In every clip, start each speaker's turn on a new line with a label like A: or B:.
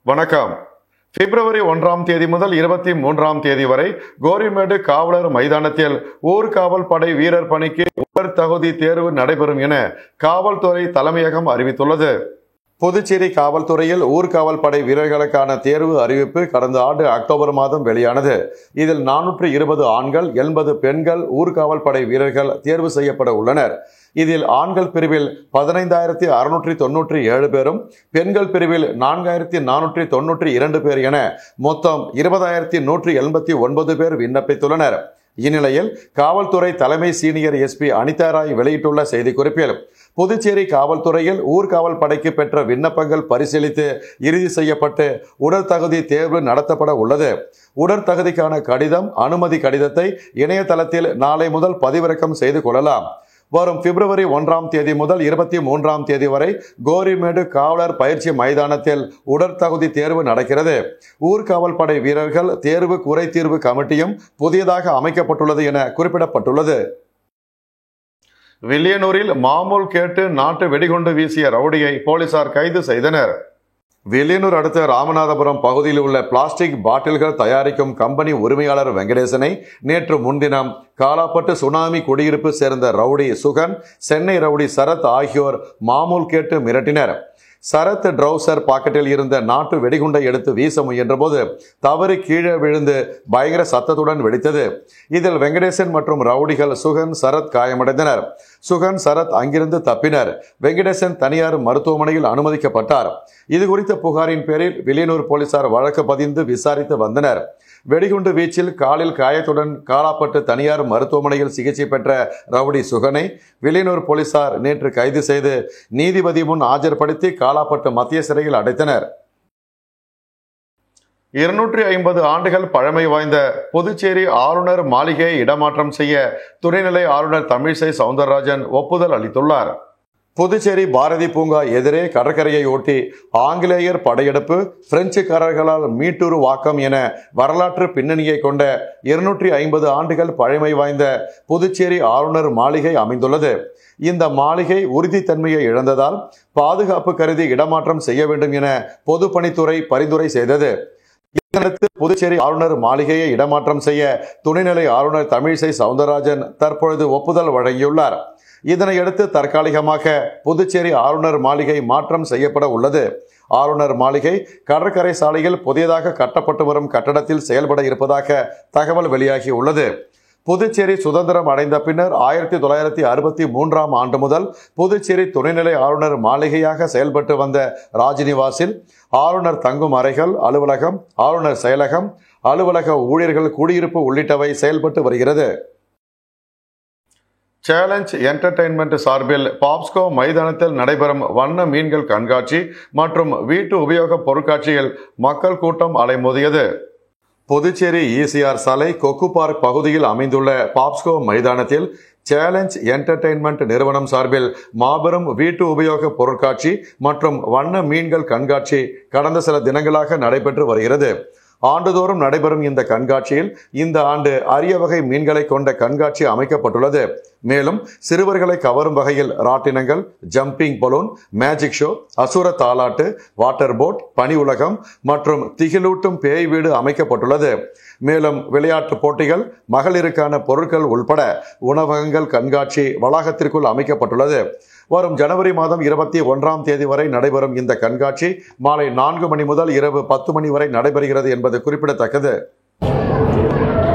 A: வணக்கம். பிப்ரவரி 1ஆம் தேதி முதல் 23ஆம் தேதி வரை கோரிமேடு காவலர் மைதானத்தில் ஊர்காவல் படை வீரர் பணிக்கு உடற் தகுதி தேர்வு நடைபெறும் என காவல்துறை தலைமையகம் அறிவித்துள்ளது. புதுச்சேரி காவல்துறையில் ஊர்காவல் படை வீரர்களுக்கான தேர்வு அறிவிப்பு கடந்த ஆண்டு அக்டோபர் மாதம் வெளியானது. இதில் 420 ஆண்கள் 80 பெண்கள் ஊர்காவல் படை வீரர்கள் தேர்வு செய்யப்பட உள்ளனர். இதில் ஆண்கள் பிரிவில் 15,697 பேரும் பெண்கள் பிரிவில் 4,492 பேர் என மொத்தம் 20,189 பேர் விண்ணப்பித்துள்ளனர். இந்நிலையில் காவல்துறை தலைமை சீனியர் எஸ்பி அனிதா ராய் வெளியிட்டுள்ள செய்திக்குறிப்பில், புதுச்சேரி காவல்துறையில் ஊர்காவல் படைக்கு பெற்ற விண்ணப்பங்கள் பரிசீலித்து இறுதி செய்யப்பட்டு உடற்தகுதி தேர்வு நடத்தப்பட உள்ளது. உடற்தகுதிக்கான கடிதம், அனுமதி கடிதத்தை இணையதளத்தில் நாளை முதல் பதிவிறக்கம் செய்து கொள்ளலாம். வரும் பிப்ரவரி 1ஆம் தேதி முதல் 23ஆம் தேதி வரை கோரிமேடு காவலர் பயிற்சி மைதானத்தில் உடற்தகுதி தேர்வு நடக்கிறது. ஊர்காவல் படை வீரர்கள் தேர்வு குறை தீர்வு கமிட்டியும் புதியதாக அமைக்கப்பட்டுள்ளது என குறிப்பிடப்பட்டுள்ளது. வில்லியனூரில் மாமூல் கேட்டு நாட்டு வெடிகுண்டு வீசிய ரவுடியை போலீசார் கைது செய்தனர். வில்லியனூர் அடுத்த ராமநாதபுரம் பகுதியில் உள்ள பிளாஸ்டிக் பாட்டில்கள் தயாரிக்கும் கம்பெனி உரிமையாளர் வெங்கடேசனை நேற்று முன்தினம் காலாப்பட்டு சுனாமி குடியிருப்பு சேர்ந்த ரவுடி சுகன், சென்னை ரவுடி சரத் ஆகியோர் மாமூல் கேட்டு மிரட்டினர். சரத் ட்ரௌசர் பாக்கெட்டில் இருந்த நாட்டு வெடிகுண்டை எடுத்து வீச முயன்றபோது தவறு கீழே விழுந்து பயங்கர சத்தத்துடன் வெடித்தது. இதில் வெங்கடேசன் மற்றும் ரவுடிகள் சுகன், சரத் காயமடைந்தனர். சுகன், சரத் அங்கிருந்து தப்பினர். வெங்கடேசன் தனியார் மருத்துவமனையில் அனுமதிக்கப்பட்டார். இது குறித்த புகாரின் பேரில் வில்லியனூர் போலீசார் வழக்கு பதிந்து விசாரித்து வந்தனர். வெடிகுண்டு வீச்சில் காலில் காயத்துடன் காலாப்பட்டு தனியார் மருத்துவமனையில் சிகிச்சை பெற்ற ரவுடி சுகனை வில்லியனூர் போலீசார் நேற்று கைது செய்து நீதிபதி முன் ஆஜர்படுத்தி காலாப்பட்டு மத்திய சிறையில் அடைத்தனர். 250 ஆண்டுகள் பழமை வாய்ந்த புதுச்சேரி ஆளுநர் மாளிகையை இடமாற்றம் செய்ய துணைநிலை ஆளுநர் தமிழிசை சவுந்தரராஜன் ஒப்புதல் அளித்துள்ளார். புதுச்சேரி பாரதி பூங்கா எதிரே கடற்கரையை ஒட்டி ஆங்கிலேயர் படையெடுப்பு, பிரெஞ்சுக்காரர்களால் மீட்டுருவாக்கம் என வரலாற்று பின்னணியை கொண்ட 250 ஆண்டுகள் பழமை வாய்ந்த புதுச்சேரி ஆளுநர் மாளிகை அமைந்துள்ளது. இந்த மாளிகை உறுதித்தன்மையை இழந்ததால் பாதுகாப்பு கருதி இடமாற்றம் செய்ய வேண்டும் என பொதுப்பணித்துறை பரிந்துரை செய்தது. இதனடுத்து புதுச்சேரி ஆளுநர் மாளிகையை இடமாற்றம் செய்ய துணைநிலை ஆளுநர் தமிழிசை சவுந்தரராஜன் தற்பொழுது ஒப்புதல் வழங்கியுள்ளார். இதனையடுத்து தற்காலிகமாக புதுச்சேரி ஆளுநர் மாளிகை மாற்றம் செய்யப்பட உள்ளது. ஆளுநர் மாளிகை கடற்கரை சாலையில் புதியதாக கட்டப்பட்டு வரும் கட்டடத்தில் செயல்பட இருப்பதாக தகவல் வெளியாகி உள்ளது. புதுச்சேரி சுதந்திரம் அடைந்த பின்னர் 1963ஆம் ஆண்டு முதல் புதுச்சேரி துணைநிலை ஆளுநர் மாளிகையாக செயல்பட்டு வந்த ராஜ்நிவாசில் ஆளுநர் தங்கும் அறைகள், அலுவலகம், ஆளுநர் செயலகம், அலுவலக ஊழியர்கள் குடியிருப்பு உள்ளிட்டவை செயல்பட்டு வருகிறது. சேலஞ்ச் என்டர்டெயின்மெண்ட் சார்பில் பாப்ஸ்கோ மைதானத்தில் நடைபெறும் வண்ண மீன்கள் கண்காட்சி மற்றும் வீட்டு உபயோக பொருட்காட்சியில் மக்கள் கூட்டம் அலைமோதியது. புதுச்சேரி ஈசிஆர் சாலை கொக்கு பார்க் பகுதியில் அமைந்துள்ள பாப்ஸ்கோ மைதானத்தில் சேலஞ்ச் என்டர்டெயின்மெண்ட் நிறுவனம் சார்பில் மாபெரும் வீட்டு உபயோக பொருட்காட்சி மற்றும் வண்ண மீன்கள் கண்காட்சி கடந்த சில தினங்களாக நடைபெற்று வருகிறது. ஆண்டுதோறும் நடைபெறும் இந்த கண்காட்சியில் இந்த ஆண்டு அரிய வகை மீன்களை கொண்ட கண்காட்சி அமைக்கப்பட்டுள்ளது. மேலும் சிறுவர்களை கவரும் வகையில் ராட்டினங்கள், ஜம்பிங் பலூன், மேஜிக் ஷோ, அசுர தாலாட்டு, வாட்டர் போட், பனி உலகம் மற்றும் திகிலூட்டும் பேய் வீடு அமைக்கப்பட்டுள்ளது. மேலும் விளையாட்டு போட்டிகள், மகளிருக்கான பொருட்கள் உள்பட உணவகங்கள் கண்காட்சி வளாகத்திற்குள் அமைக்கப்பட்டுள்ளது. வரும் ஜனவரி மாதம் 21ஆம் தேதி வரை நடைபெறும் இந்த கண்காட்சி மாலை 4 மணி முதல் இரவு 10 மணி வரை நடைபெறுகிறது என்பது குறிப்பிடத்தக்கது.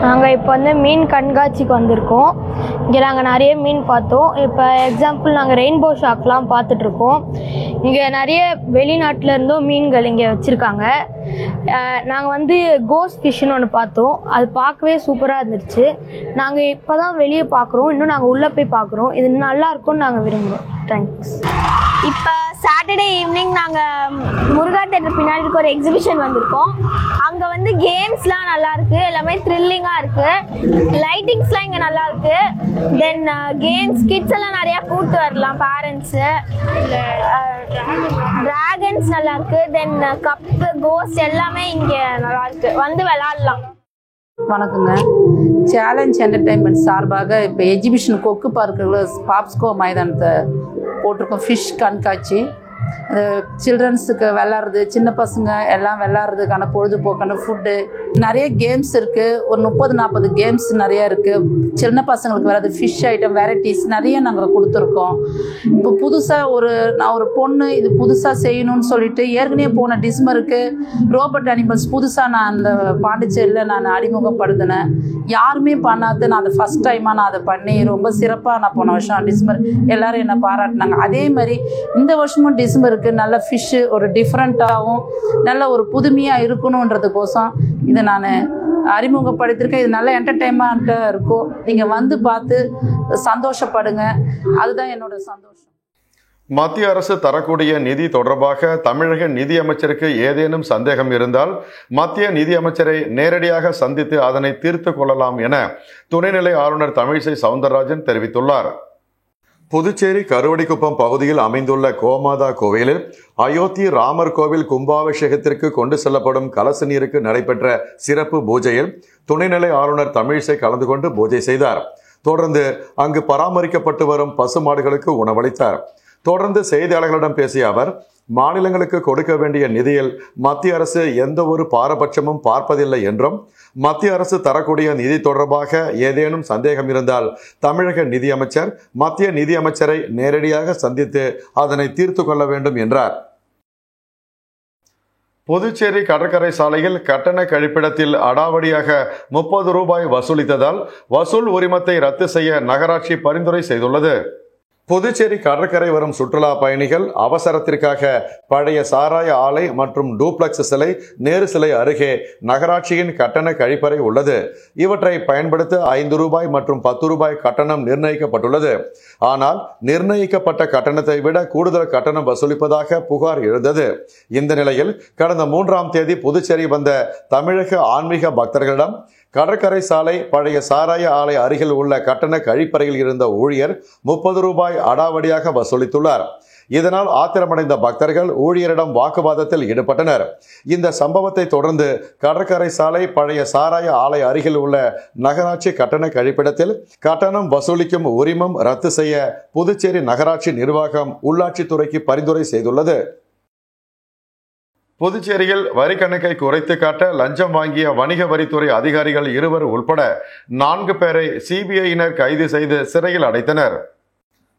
B: நாங்கள் இப்போ மீன் கண்காட்சிக்கு வந்திருக்கோம். இங்கே நாங்கள் நிறைய மீன் பார்த்தோம். இப்போ எக்ஸாம்பிள் நாங்கள் ரெயின்போ ஷார்க்லாம் பார்த்துட்ருக்கோம். இங்கே நிறைய வெளிநாட்டிலேருந்தும் மீன்கள் இங்கே வச்சுருக்காங்க. நாங்கள் கோஸ்ட் ஃபிஷ்னு ஒன்று பார்த்தோம். அது பார்க்கவே சூப்பராக இருந்துச்சு. நாங்கள் இப்போ தான் வெளியே பார்க்குறோம். இன்னும் நாங்கள் உள்ளே போய் பார்க்குறோம். இது நல்லா இருக்கும்னு நாங்கள் விரும்புகிறோம். தேங்க்ஸ்.
C: இப்போ சாட்டர்டே ஈவினிங் நாங்கள் முருகா தேட்டர் பின்னாடி இருக்க ஒரு எக்ஸிபிஷன் வந்திருக்கோம். அங்கே கேம்ஸ்லாம் நல்லாயிருக்கு, எல்லாமே த்ரில்லிங்காக இருக்குது. லைட்டிங்ஸ்லாம் இங்கே நல்லாயிருக்கு. தென் கேம்ஸ் கிட்ஸ் எல்லாம் நிறையா கூப்பிட்டு வரலாம், பேரண்ட்ஸு. ட்ராகன்ஸ் நல்லாயிருக்கு. தென் கப்பு, கோஸ்ட் எல்லாமே இங்கே நல்லாயிருக்கு, வந்து விளாட்லாம்.
D: வணக்கங்க. சேலஞ்ச் என்டர்டைன்மெண்ட் சார்பாக இப்போ எக்ஸிபிஷன் கொக்கு பார்க்கில் பாப்ஸ்கோ மைதானத்தை போட்டிருக்கோம். ஃபிஷ் கண்காட்சி சில்ட்ரன்ஸுக்கு விளாட்றது, சின்ன பசங்க எல்லாம் விளாட்றதுக்கான பொழுதுபோக்கான ஃபுட்டு, நிறைய கேம்ஸ் இருக்குது. ஒரு 30-40 கேம்ஸ் நிறைய இருக்குது. சின்ன பசங்களுக்கு விளாட்றது, ஃபிஷ் ஐட்டம், வெரைட்டிஸ் நிறைய நாங்கள் கொடுத்துருக்கோம். இப்போ புதுசாக நான் ஒரு பொண்ணு இது புதுசாக செய்யணும்னு சொல்லிட்டு ஏற்கனவே போன டிசம்பருக்கு ரோபோட் அனிமல்ஸ் புதுசாக நான் அந்த பாண்டிச்சேரியில் நான் அறிமுகப்படுத்தினேன். யாருமே பண்ணாது, நான் அதை ஃபஸ்ட் டைமாக நான் அதை பண்ணி ரொம்ப சிறப்பாக நான் போன வருஷம் டிசம்பர் எல்லோரும் என்னை பாராட்டினாங்க. அதே மாதிரி இந்த வருஷமும் டிசம்பருக்கு நல்ல ஃபிஷ்ஷு ஒரு டிஃப்ரெண்ட்டாகவும் நல்ல ஒரு புதுமையாக இருக்கணுன்றதுக்கோசம் இதை நான் அறிமுகப்படுத்தியிருக்கேன். இது நல்ல என்டர்டெயின்மெண்ட்டாக இருக்கும். நீங்கள் வந்து பார்த்து சந்தோஷப்படுங்க. அதுதான் என்னோட சந்தோஷம்.
A: மத்திய அரசு தரக்கூடிய நிதி தொடர்பாக தமிழக நிதியமைச்சருக்கு ஏதேனும் சந்தேகம் இருந்தால் மத்திய நிதியமைச்சரை நேரடியாக சந்தித்து அதனை தீர்த்து கொள்ளலாம் என துணைநிலை ஆளுநர் தமிழிசை சவுந்தரராஜன் தெரிவித்துள்ளார். புதுச்சேரி கருவடிக்குப்பம் பகுதியில் அமைந்துள்ள கோமாதா கோவிலில் அயோத்தி ராமர் கோவில் கும்பாபிஷேகத்திற்கு கொண்டு செல்லப்படும் கலச நீருக்கு நடைபெற்ற சிறப்பு பூஜையில் துணைநிலை ஆளுநர் தமிழிசை கலந்து கொண்டு பூஜை செய்தார். தொடர்ந்து அங்கு பராமரிக்கப்பட்டு வரும் பசுமாடுகளுக்கு உணவளித்தார். தொடர்ந்து செய்தியாளர்களிடம் பேசிய அவர், மாநிலங்களுக்கு கொடுக்க வேண்டிய நிதியில் மத்திய அரசு எந்த ஒரு பாரபட்சமும் பார்ப்பதில்லை என்றும், மத்திய அரசு தரக்கூடிய நிதி தொடர்பாக ஏதேனும் சந்தேகம் இருந்தால் தமிழக நிதியமைச்சர் மத்திய நிதியமைச்சரை நேரடியாக சந்தித்து அதனை தீர்த்து கொள்ள வேண்டும் என்றார். புதுச்சேரி கடற்கரை சாலையில் கட்டண கழிப்பிடத்தில் அடாவடியாக 30 ரூபாய் வசூலித்ததால் வசூல் உரிமத்தை ரத்து செய்ய நகராட்சி பரிந்துரை செய்துள்ளது. புதுச்சேரி கடற்கரை வரும் சுற்றுலா பயணிகள் அவசரத்திற்காக பழைய சாராய ஆலை மற்றும் டூப்ளக்ஸ் சிலை, நேரு சிலை அருகே நகராட்சியின் கட்டண கழிப்பறை உள்ளது. இவற்றை பயன்படுத்த 5 ரூபாய் மற்றும் 10 ரூபாய் கட்டணம் நிர்ணயிக்கப்பட்டுள்ளது. ஆனால் நிர்ணயிக்கப்பட்ட கட்டணத்தை விட கூடுதல் கட்டணம் வசூலிப்பதாக புகார் எழுந்தது. இந்த நிலையில் கடந்த 3ஆம் தேதி புதுச்சேரி வந்த தமிழக ஆன்மீக பக்தர்களிடம் கடற்கரை சாலை பழைய சாராய ஆலை அருகில் உள்ள கட்டண கழிப்பறையில் இருந்த ஊழியர் 30 ரூபாய் அடாவடியாக வசூலித்துள்ளார். இதனால் ஆத்திரமடைந்த பக்தர்கள் ஊழியரிடம் வாக்குவாதத்தில் ஈடுபட்டனர். இந்த சம்பவத்தை தொடர்ந்து கடற்கரை சாலை பழைய சாராய ஆலை அருகில் உள்ள நகராட்சி கட்டண கழிப்பிடத்தில் கட்டணம் வசூலிக்கும் உரிமம் ரத்து செய்ய புதுச்சேரி நகராட்சி நிர்வாகம் உள்ளாட்சித்துறைக்கு பரிந்துரை செய்துள்ளது. புதுச்சேரியில் வரி கணக்கை குறைத்து காட்ட லஞ்சம் வாங்கிய வணிக வரித்துறை அதிகாரிகள் 2 உள்பட 4 பேரை சிபிஐயினர் கைது செய்து சிறையில் அடைத்தனர்.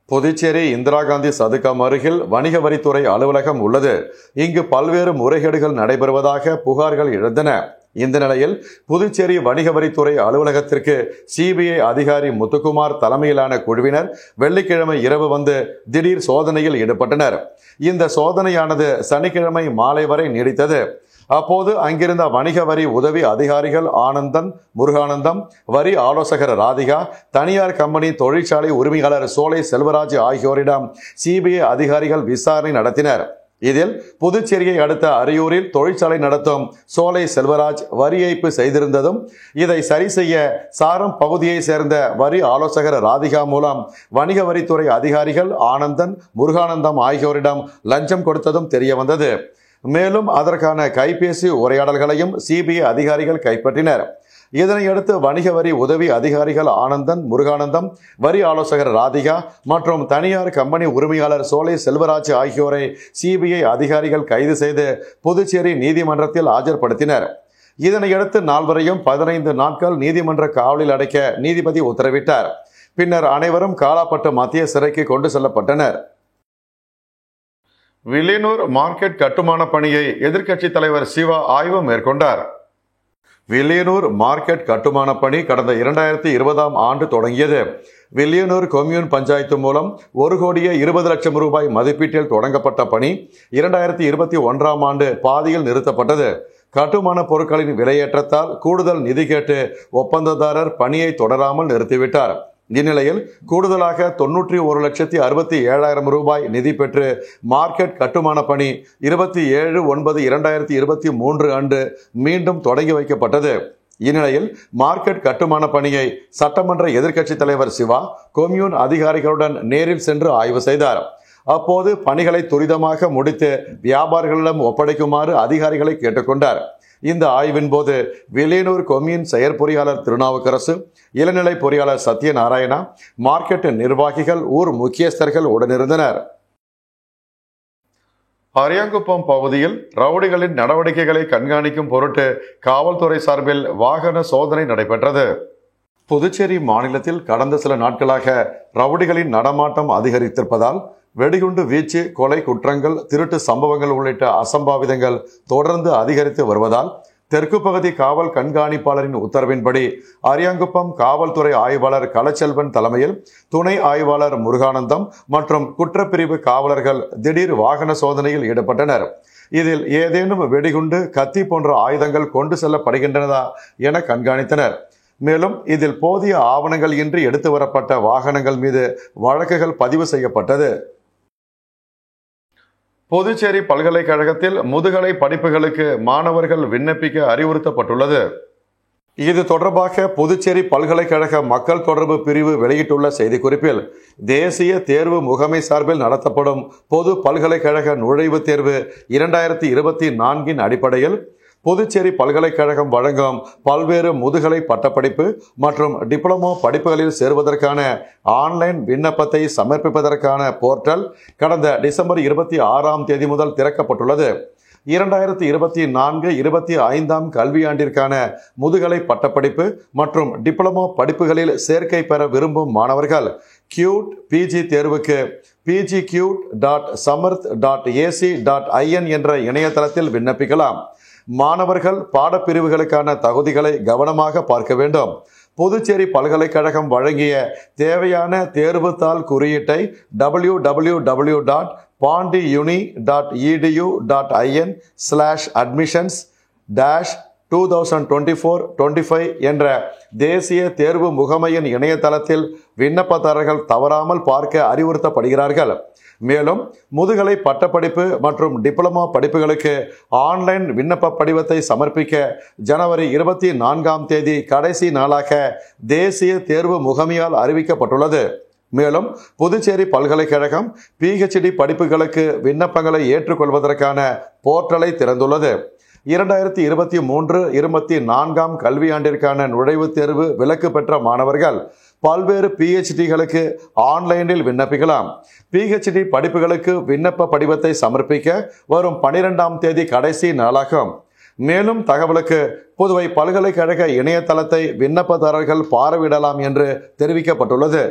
A: புதுச்சேரி இந்திரா காந்தி சதுக்கம் அருகில் வணிக வரித்துறை அலுவலகம் உள்ளது. இங்கு பல்வேறு முறைகேடுகள் நடைபெறுவதாக புகார்கள் எழுந்தன. இந்த நிலையில் புதுச்சேரி வணிக வரித்துறை அலுவலகத்திற்கு சிபிஐ அதிகாரி முத்துக்குமார் தலைமையிலான குழுவினர் வெள்ளிக்கிழமை இரவு வந்து திடீர் சோதனையில் ஈடுபட்டனர். இந்த சோதனையானது சனிக்கிழமை மாலை வரை நீடித்தது. அப்போது அங்கிருந்த வணிக வரி உதவி அதிகாரிகள் ஆனந்தன், முருகானந்தம், வரி ஆலோசகர் ராதிகா, தனியார் கம்பெனி தொழிற்சாலை உரிமையாளர் சோலை செல்வராஜ் ஆகியோரிடம் சிபிஐ அதிகாரிகள் விசாரணை நடத்தினர். இதில் புதுச்சேரியை அடுத்த அரியூரில் தொழிற்சாலை நடத்தும் சோலை செல்வராஜ் வரி ஏய்ப்பு செய்திருந்ததும், இதை சரி செய்ய சாரம் பகுதியை சேர்ந்த வரி ஆலோசகர் ராதிகா மூலம் வணிக வரித்துறை அதிகாரிகள் ஆனந்தன், முருகானந்தம் ஆகியோரிடம் லஞ்சம் கொடுத்ததும் தெரிய வந்தது. மேலும் அதற்கான கைபேசி உரையாடல்களையும் சிபிஐ அதிகாரிகள் கைப்பற்றினர். இதனையடுத்து வணிக வரி உதவி அதிகாரிகள் ஆனந்தன், முருகானந்தம், வரி ஆலோசகர் ராதிகா மற்றும் தனியார் கம்பெனி உரிமையாளர் சோலை செல்வராஜ் ஆகியோரை சிபிஐ அதிகாரிகள் கைது செய்து புதுச்சேரி நீதிமன்றத்தில் ஆஜர்படுத்தினர். இதனையடுத்து 4 15 நாட்கள் நீதிமன்ற காவலில் அடைக்க நீதிபதி உத்தரவிட்டார். பின்னர் அனைவரும் காலாப்பட்டு மத்திய சிறைக்கு கொண்டு செல்லப்பட்டனர். வில்லியனூர் மார்க்கெட் கட்டுமான பணியை எதிர்க்கட்சி தலைவர் சிவா ஆய்வு மேற்கொண்டார். வில்லியனூர் மார்க்கெட் கட்டுமான பணி கடந்த 2020ஆம் ஆண்டு தொடங்கியது. வில்லியனூர் கொம்யூன் பஞ்சாயத்து மூலம் 1,20,00,000 ரூபாய் மதிப்பீட்டில் தொடங்கப்பட்ட பணி 2021ஆம் ஆண்டு பாதியில் நிறுத்தப்பட்டது. கட்டுமான பொருட்களின் விலையேற்றத்தால் கூடுதல் நிதி கேட்டு ஒப்பந்ததாரர் பணியை தொடராமல் நிறுத்திவிட்டார். இந்நிலையில் கூடுதலாக 91,67,000 ரூபாய் நிதி பெற்று மார்க்கெட் கட்டுமான பணி 27/9/2023 அன்று மீண்டும் தொடங்கி வைக்கப்பட்டது. இந்நிலையில் மார்க்கெட் கட்டுமான பணியை சட்டமன்ற எதிர்க்கட்சி தலைவர் சிவா கொம்யூன் அதிகாரிகளுடன் நேரில் சென்று ஆய்வு செய்தார். அப்போது பணிகளை துரிதமாக முடித்து வியாபாரிகளிடம் ஒப்படைக்குமாறு அதிகாரிகளை கேட்டுக்கொண்டார். இந்த ஆய்வின் போது வில்லியனூர் கொம்யூன் செயற்பொறியாளர் திருநாவுக்கரசு, இளநிலை பொறியாளர் சத்யநாராயணா, மார்க்கெட் நிர்வாகிகள், ஊர் முக்கியஸ்தர்கள் உடனிருந்தனர். அரியாங்குப்பம் பகுதியில் ரவுடிகளின் நடவடிக்கைகளை கண்காணிக்கும் பொருட்டு காவல்துறை சார்பில் வாகன சோதனை நடைபெற்றது. புதுச்சேரி மாநிலத்தில் கடந்த சில நாட்களாக ரவுடிகளின் நடமாட்டம் அதிகரித்திருப்பதால் வெடிகுண்டு வீச்சு, கொலை குற்றங்கள், திருட்டு சம்பவங்கள் உள்ளிட்ட அசம்பாவிதங்கள் தொடர்ந்து அதிகரித்து வருவதால் தெற்கு பகுதி காவல் கண்காணிப்பாளரின் உத்தரவின்படி அரியாங்குப்பம் காவல்துறை ஆய்வாளர் கலச்செல்வன் தலைமையில் துணை ஆய்வாளர் முருகானந்தம் மற்றும் குற்றப்பிரிவு காவலர்கள் திடீர் வாகன சோதனையில் ஈடுபட்டனர். இதில் ஏதேனும் வெடிகுண்டு, கத்தி போன்ற ஆயுதங்கள் கொண்டு செல்லப்படுகின்றனதா என கண்காணித்தனர். மேலும் இதில் போதிய ஆவணங்கள் இன்றி எடுத்து வரப்பட்ட வாகனங்கள் மீது வழக்குகள் பதிவு செய்யப்பட்டது. புதுச்சேரி பல்கலைக்கழகத்தில் முதுகலை படிப்புகளுக்கு மாணவர்கள் விண்ணப்பிக்க அறிவுறுத்தப்பட்டுள்ளது. இது தொடர்பாக புதுச்சேரி பல்கலைக்கழக மக்கள் தொடர்பு பிரிவு வெளியிட்டுள்ள செய்திக்குறிப்பில், தேசிய தேர்வு முகமை சார்பில் நடத்தப்படும் பொது பல்கலைக்கழக நுழைவுத் தேர்வு 2024 அடிப்படையில் புதுச்சேரி பல்கலைக்கழகம் வழங்கும் பல்வேறு முதுகலை பட்டப்படிப்பு மற்றும் டிப்ளமோ படிப்புகளில் சேருவதற்கான ஆன்லைன் விண்ணப்பத்தை சமர்ப்பிப்பதற்கான போர்ட்டல் கடந்த டிசம்பர் 26 முதல் திறக்கப்பட்டுள்ளது. 2024-25 கல்வியாண்டிற்கான முதுகலை பட்டப்படிப்பு மற்றும் டிப்ளமோ படிப்புகளில் சேர்க்கை பெற விரும்பும் மாணவர்கள் கியூட் பிஜி தேர்வுக்கு pgcute.samarth.ac.in என்ற இணையதளத்தில் விண்ணப்பிக்கலாம். மாணவர்கள் பாடப்பிரிவுகளுக்கான தகுதிகளை கவனமாக பார்க்க வேண்டும். புதுச்சேரி பல்கலைக்கழகம் வழங்கிய தேவையான தேர்வுத்தாள் குறியீட்டை www.pondyuni.edu.in/admissions-2024-25 என்ற தேசிய தேர்வு முகமையின் இணையதளத்தில் விண்ணப்பதாரர்கள் தவறாமல் பார்க்க அறிவுறுத்தப்படுகிறார்கள். மேலும் முதுகலை பட்டப்படிப்பு மற்றும் டிப்ளமோ படிப்புகளுக்கு ஆன்லைன் விண்ணப்ப படிவத்தை சமர்ப்பிக்க ஜனவரி 24 கடைசி நாளாக தேசிய தேர்வு முகமையால் அறிவிக்கப்பட்டுள்ளது. மேலும் புதுச்சேரி பல்கலைக்கழகம் PhD படிப்புகளுக்கு விண்ணப்பங்களை ஏற்றுக்கொள்வதற்கான போர்ட்டலை திறந்துள்ளது. 2023-24 கல்வியாண்டிற்கான நுழைவுத் தேர்வு விலக்கு பெற்ற மாணவர்கள் பல்வேறு PhDகளுக்கு ஆன்லைனில் விண்ணப்பிக்கலாம். PhD படிப்புகளுக்கு விண்ணப்ப படிவத்தை சமர்ப்பிக்க வரும் 12 கடைசி நாளாகும். மேலும் தகவலுக்கு புதுவை பல்கலைக்கழக இணையதளத்தை விண்ணப்பதாரர்கள் பார்வையிடலாம் என்று தெரிவிக்கப்பட்டுள்ளது.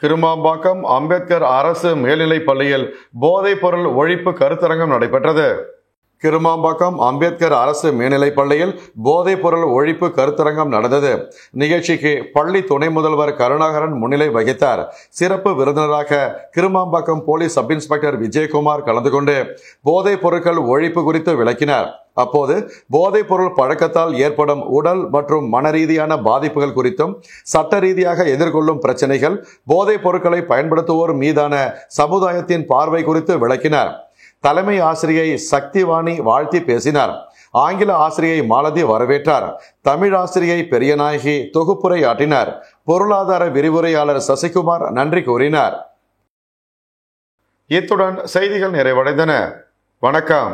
A: கிருமாம்பாக்கம் அம்பேத்கர் அரசு மேல்நிலைப் பள்ளியில் போதைப் பொருள் ஒழிப்பு கருத்தரங்கம் நடைபெற்றது. கிருமாம்பாக்கம் அம்பேத்கர் அரசு மேல்நிலைப் பள்ளியில் போதைப் பொருள் ஒழிப்பு கருத்தரங்கம் நடந்தது. நிகழ்ச்சிக்கு பள்ளி துணை முதல்வர் கருணாகரன் முன்னிலை வகித்தார். சிறப்பு விருந்தினராக Kirumampakkam police sub inspector Vijayakumar கலந்து கொண்டு போதைப் பொருட்கள் ஒழிப்பு குறித்து விளக்கினார். அப்போது போதைப் பொருள் பழக்கத்தால் ஏற்படும் உடல் மற்றும் மன ரீதியான பாதிப்புகள் குறித்தும், சட்ட ரீதியாக எதிர்கொள்ளும் பிரச்சனைகள், போதைப் பொருட்களை பயன்படுத்துவோர் மீதான சமுதாயத்தின் பார்வை குறித்து விளக்கினார். தலைமை ஆசிரியை சக்திவாணி வாழ்த்தி பேசினார். ஆங்கில ஆசிரியை மாலதி வரவேற்றார். தமிழ் ஆசிரியை பெரியநாயகி தொகுப்புரை ஆற்றினார். பொருளாதார விரிவுரையாளர் சசிகுமார் நன்றி கூறினார். இத்துடன் செய்திகள் நிறைவடைந்தன. வணக்கம்.